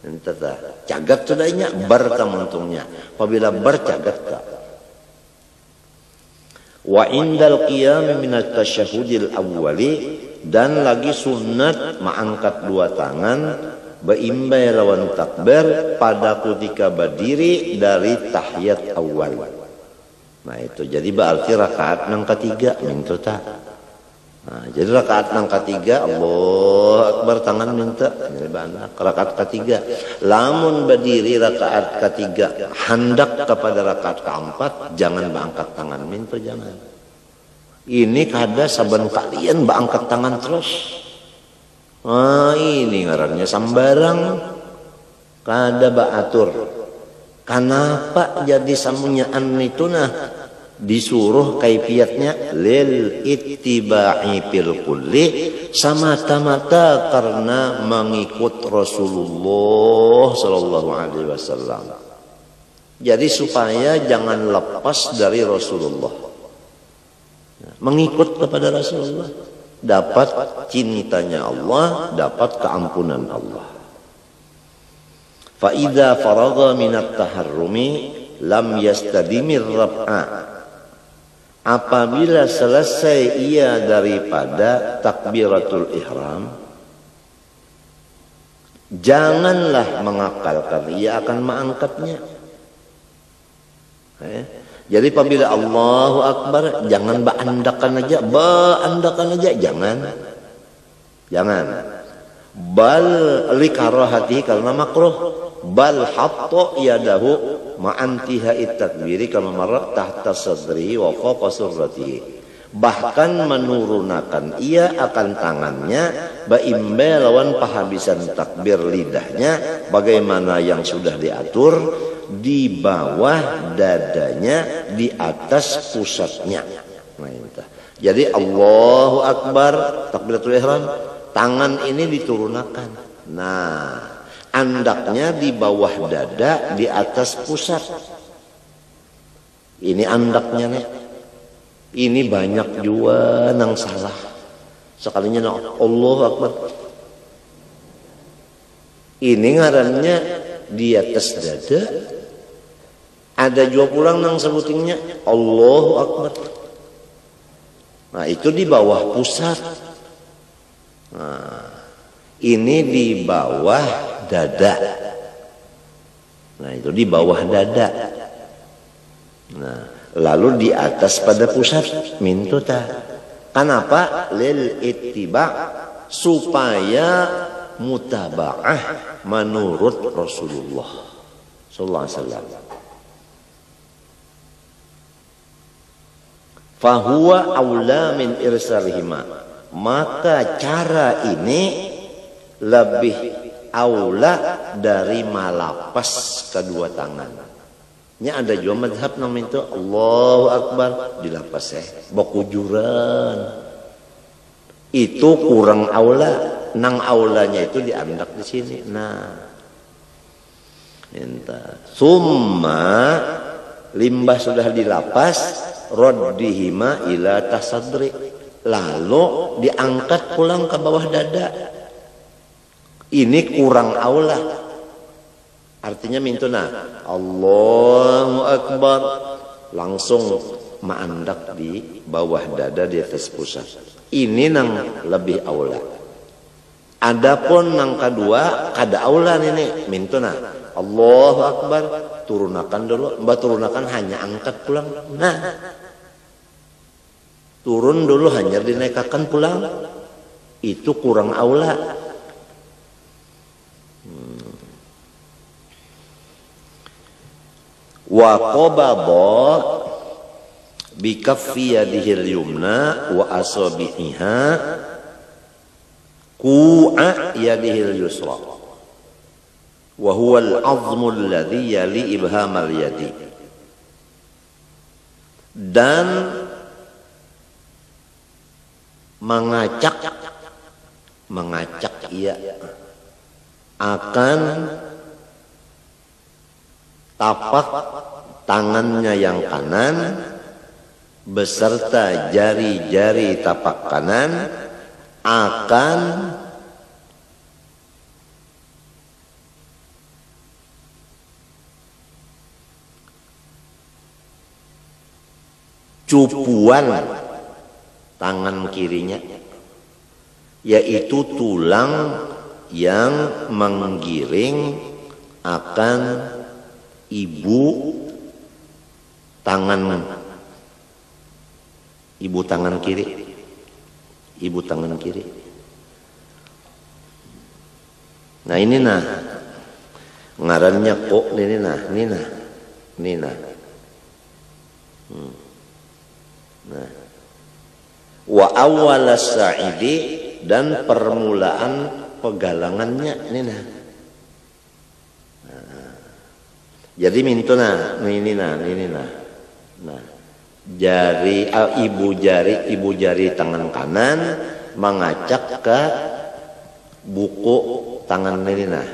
entah cagat sudahnya bertamuntungnya apabila bercagat tak. Wa indal qiyam min at-tasyahhudil awwali, dan lagi sunat mengangkat dua tangan beimbai lawan takbir pada ketika berdiri dari tahiyat awal. Nah itu jadi berarti rakaat yang ketiga minta tak. Nah, jadi rakaat yang ketiga Allahu Akbar tangan minta rakaat ketiga. Lamun berdiri rakaat ketiga hendak kepada rakaat keempat jangan berangkat tangan minta, jangan. Ini kada saban kalian berangkat tangan terus. Ini ngarannya sambarang, kada baatur. Kenapa jadi samunyaan itu disuruh kaifiatnya lil ittiba'i fil kulli, semata-mata karena mengikut Rasulullah sallallahu alaihi wasallam. Jadi supaya jangan lepas dari Rasulullah, mengikut kepada Rasulullah, dapat cintanya Allah, dapat keampunan Allah. Fa idza faragha minat taharrumi lam yastadimir rab'a, apabila selesai ia daripada takbiratul ihram, janganlah mengakalkan ia akan mengangkatnya. Jadi apabila Allahu Akbar jangan baandakan aja, jangan. Bal likarahati karena makruh, bal hatta yadahu ma'antiha takbiri kama marra tahta sadri wa fawqa surratihi. Bahkan menurunkan ia akan tangannya baimbe lawan pahabisan takbir lidahnya bagaimana yang sudah diatur, di bawah dadanya, di atas pusatnya. Jadi Allahu Akbar takbiratul ihram, tangan ini diturunkan. Nah, andaknya di bawah dada, di atas pusat. Ini andaknya nih. Ini banyak juga yang salah. Sekalinya Allahu Akbar, ini ngarannya di atas dada. Ada juga pulang nang sebutingnya Allahu Akbar. Nah itu di bawah pusat. Nah ini di bawah dada. Nah itu di bawah dada. Nah lalu di atas pada pusat mintuta. Kenapa? Lil ittiba, supaya mutaba'ah menurut Rasulullah sallallahu alaihi wasallam. Fahuwa aula min irsalihima, maka cara ini lebih aula dari malapas kedua tangan. Ini ada juga madhab namanya itu Allahu Akbar dilapas bokujuran. Itu kurang aula. Nang aulanya itu diandak di sini. Nah, summa limbah sudah dilapas, raddihima ila tasadri, lalu diangkat pulang ke bawah dada. Ini kurang aula. Artinya mintuna Allahu Akbar langsung maandak di bawah dada di atas pusat. Ini nang lebih aula. Adapun nang kedua kada aula ini mintuna Allahu Akbar turunakan dulu, mbak turunakan hanya angkat pulang. Nah turun dulu hanya dinaikkan pulang, itu kurang aula. Wa qabada bi kaffi yadihil yumna wa asabiha ku'a yadihil yusra wa huwa al-'azmu alladhi yali ibhamal yadi. Dan mengacak ia akan tapak tangannya yang kanan beserta jari-jari tapak kanan akan cupuan tangan kirinya, yaitu tulang yang menggiring akan ibu tangan kiri. Nah ini ngarannya kok ini nah. Nah, wa awal sa'idi, dan permulaan pegalangannya nah. Jadi mintuna ini nah. Jari ibu jari tangan kanan mengacak ke buku tangan ini nah.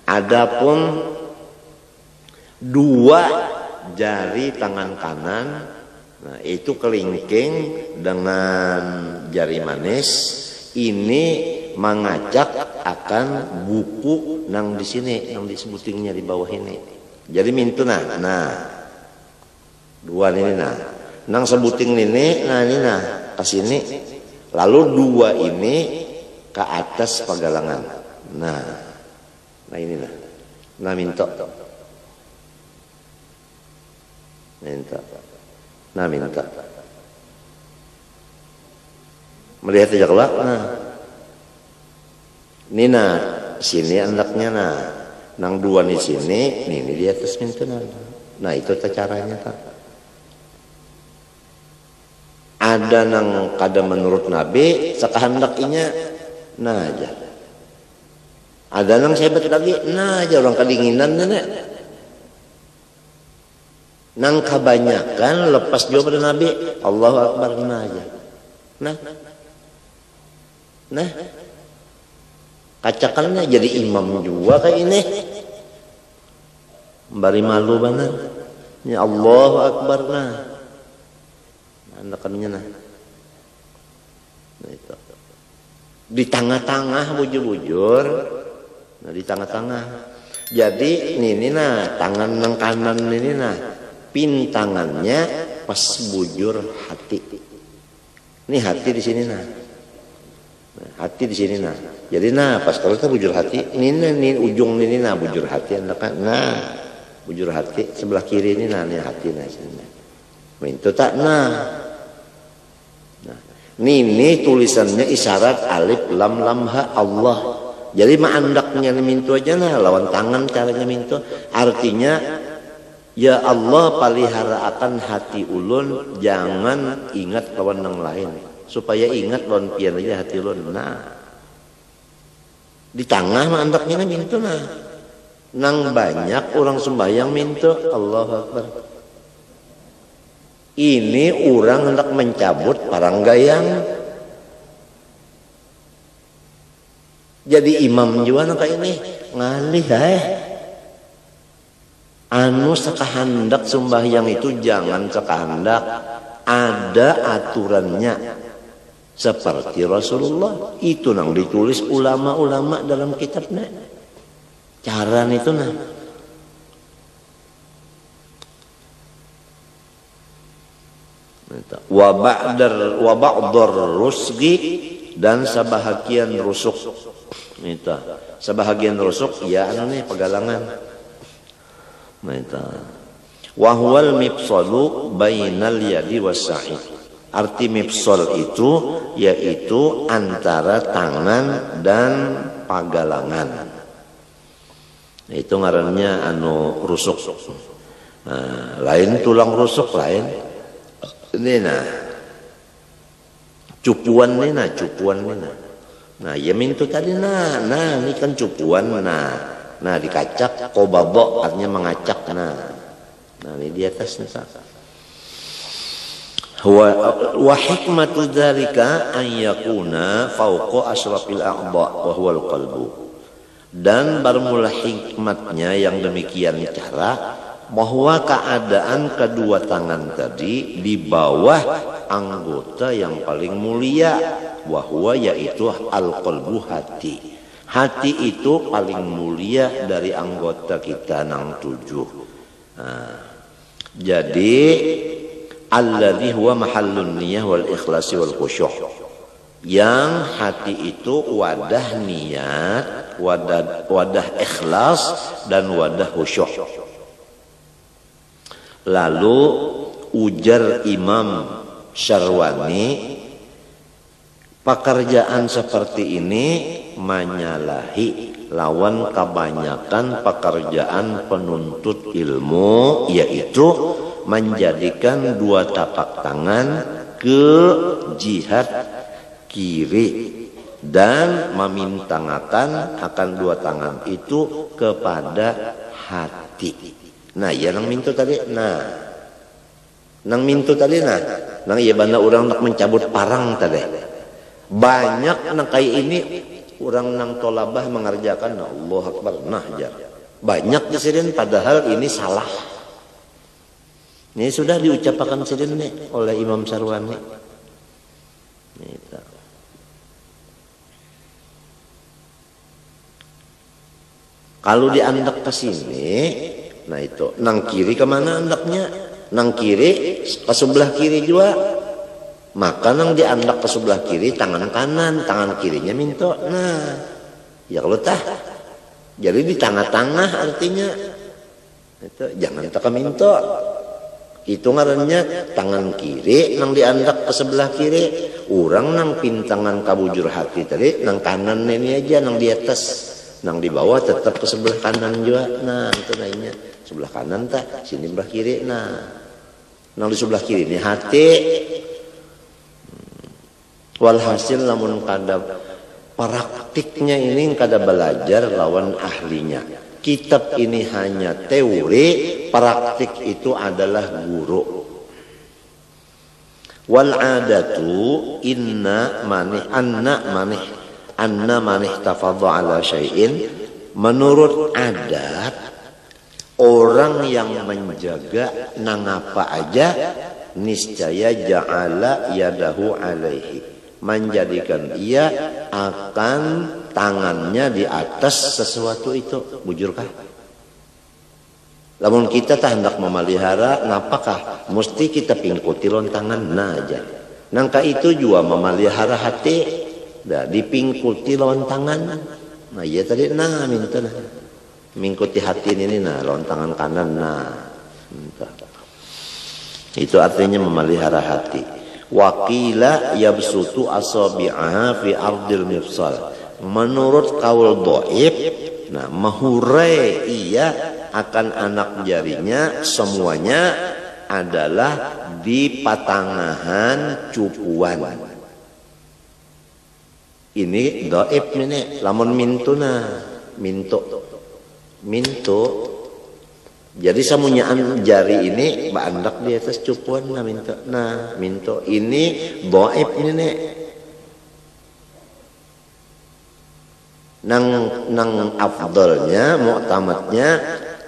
Adapun dua jari tangan kanan, nah itu kelingking dengan jari manis ini mengacak akan buku nang di sini, yang disebutingnya di bawah ini. Jadi mintuna dua ini nang sebuting ini ini ke sini, lalu dua ini ke atas pegalangan. Nah ini minta melihat aja kelak. Ini sini anaknya nang dua di sini, ini di atas mintuna. Nah itu caranya ada nang kada menurut Nabi sekahandakinya aja. Ada nang sebat lagi aja orang kedinginan nang kebanyakan lepas jauh pada Nabi Allahu Akbar aja. Nah kacakannya jadi imam juga kayak ini, bari malu benar ya Allahu Akbar anakannya itu di tengah-tengah bujur-bujur, di tengah-tengah. Jadi ini tangan nang kanan ini pin tangannya pas bujur hati. Ini hati di sini hati di sini Jadi pas kalau kita bujur hati ini ujung ini bujur hati bujur hati sebelah kiri ini hati sini. Itu tak ini tulisannya isyarat alif lam ha Allah. Jadi andaknya mintu aja lawan tangan caranya mintu. Artinya ya Allah palihara akan hati ulun, jangan ingat lawan yang lain, supaya ingat lawan pian aja hati ulun. Di tengah andaknya mintu nang banyak orang sembahyang mintu Allahu Akbar. Ini orang hendak mencabut paranggayang. Jadi imam juga kayak ini ngalih anu sekahandak sembahyang itu jangan sekahandak, ada aturannya seperti Rasulullah itu nang ditulis ulama-ulama dalam kitabnya. Cara itu wa ba'dar rusgi, dan sebahagian rusuk. Sebahagian rusuk ya pegalangan. Wa huwal mifsalu bainal yadi was-sa'id. Arti mifsal itu yaitu antara tangan dan pagalangan. Itu ngarannya rusuk. Nah, lain tulang rusuk lain. Ini nah cupuan nih nah cupuan nih nah. Nah ya mintu tadi nah ini kan cupuan nah dikacak kobabo artinya mengacak nah ini di atas nih Pak. Wa hikmatu dzalika an yakuna fawqa asrafil a'dha wa huwal qalbu. Dan bermula hikmatnya yang demikian cara bahwa keadaan kedua tangan tadi di bawah anggota yang paling mulia, wahwa yaitu al-qalbu hati. Hati itu paling mulia dari anggota kita nang 7. Nah, jadi alladzi huwa mahallun niyah wal ikhlasi wal khusyuk. Yang hati itu wadah niat, wadah ikhlas dan wadah khusyuk. Lalu ujar Imam Syarwani, pekerjaan seperti ini menyalahi lawan kebanyakan pekerjaan penuntut ilmu, yaitu menjadikan dua tapak tangan ke jihad kiri dan memintangakan akan dua tangan itu kepada hati. Nah, ya nang mintu tadi, nang iya banda orang nak mencabut parang tadi. Banyak nang kayak ini orang nang tolabah mengerjakan, Allah Akbar, jar. Banyak di sini padahal ini salah. Ini sudah diucapkan sini oleh Imam Syarwani. Kalau diandak ke sini, nah itu nang kiri kemana andaknya? Nang kiri ke sebelah kiri juga. Maka nang diandak ke sebelah kiri tangan kanan, tangan kirinya minto. Nah, ya kalau tah, jadi di tengah-tengah artinya itu jangan tak minto. Itu ngarannya tangan kiri nang diandak ke sebelah kiri. Orang nang pintangan kabujur hati tadi nang kanan ini aja nang di atas. Nang di bawah tetap ke sebelah kanan juga. Nah, itu lainnya. Sebelah kanan tak, sini sebelah kiri. Nah, nang di sebelah kiri ini hati. Walhasil namun kada praktiknya ini kada belajar lawan ahlinya. Kitab ini hanya teori, praktik itu adalah guru. Wal adatu anna manih tafadha ala syai'in, menurut adat orang yang menjaga nang apa aja niscaya ja'ala yadahu alaihi, menjadikan ia akan tangannya di atas sesuatu itu. Bujurkah? Lamun kita tak hendak memelihara, ngapakah mesti kita pingkuti lontangan nah aja. Nangka itu juga memelihara hati. Dah dipingkuti lawan tangan. Nah iya tadi nah minta nah. Mingkuti hati ini nah lawan tangan kanan nah. Minta. Itu artinya memelihara hati. Waqila yabsutu asabi'aha fi ardil mifsal. Menurut kaul dhaif, nah mahurai ia akan anak jarinya semuanya adalah di patangahan cupuan. Ini dhaif ini lamun minto. Jadi samunyaan jari ini bandak di atas cupuan nah minto. Nah, minto ini dhaif ini. Nang afdalnya, mu'tamadnya,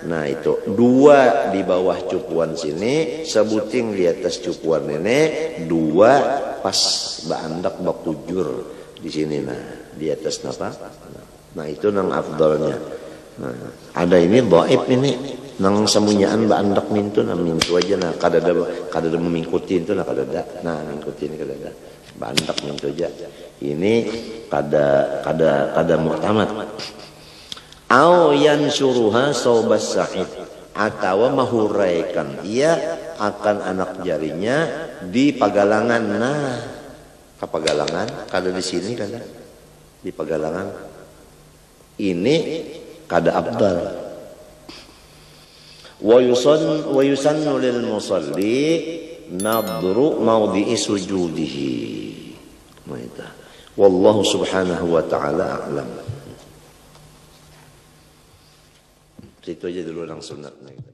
nah itu 2 di bawah cupuan sini, sebuting di atas cupuan ini, 2 pas bandak bakujur. Di sini nah di atas napa? Nah itu nang afdalnya. Nah, ada ini dhaif ini nang semunyaan bandak mintu nah mintu aja nah kada ada mengikuti itu nah kada ada. Nah mengikuti ini kada ada. Bandak mintu aja. Ini kada mu'tamad. Au yansuruha saubas sa'id, atau mahuraikan ia akan anak jarinya di pagalangan. Nah kapagalangan kada di sini kada di pagalangan ini kada abdal. Wa yusannu lil musalli nadru mawdi'i sujudihi. Wallahu subhanahu wa ta'ala a'lam. Itu aja dulu yang sunatnya.